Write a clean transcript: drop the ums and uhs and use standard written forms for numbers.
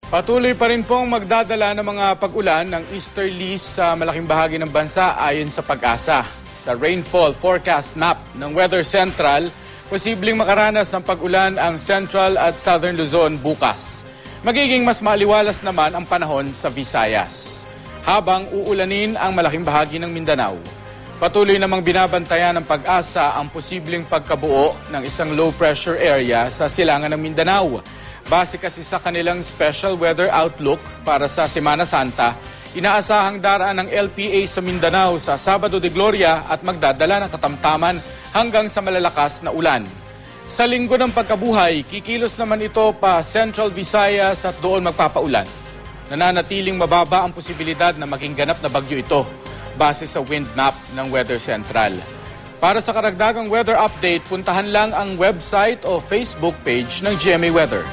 Patuloy pa rin pong magdadala ng mga pag-ulan ng easterlies sa malaking bahagi ng bansa ayon sa Pag-asa. Sa rainfall forecast map ng Weather Central, posibleng makaranas ng pag-ulan ang Central at Southern Luzon bukas. Magiging mas maliwalas naman ang panahon sa Visayas, habang uulanin ang malaking bahagi ng Mindanao. Patuloy namang binabantayan ng Pag-asa ang posibleng pagkabuo ng isang low-pressure area sa silangan ng Mindanao. Base kasi sa kanilang special weather outlook para sa Semana Santa, inaasahang daraan ng LPA sa Mindanao sa Sabado de Gloria at magdadala ng katamtaman hanggang sa malalakas na ulan. Sa linggo ng pagkabuhay, kikilos naman ito pa Central Visayas at doon magpapaulan. Nananatiling mababa ang posibilidad na maging ganap na bagyo ito base sa wind map ng Weather Central. Para sa karagdagang weather update, puntahan lang ang website o Facebook page ng GMA Weather.